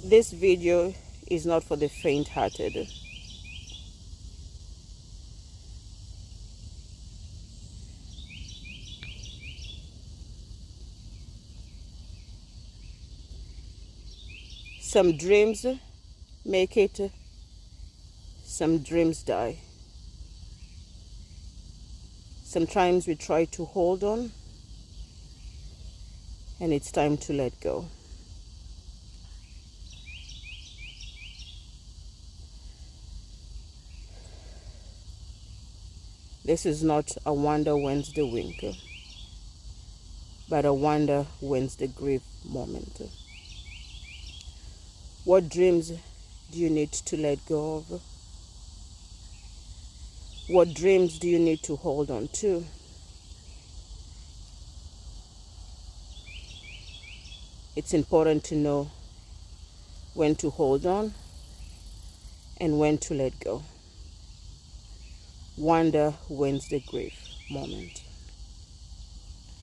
This video is not for the faint-hearted. Some dreams make it, some dreams die. Sometimes we try to hold on, and it's time to let go. This is not a wonder when's the wink, but a wonder when's the grieve moment. What dreams do you need to let go of? What dreams do you need to hold on to? It's important to know when to hold on and when to let go. Wonder when's the grief moment.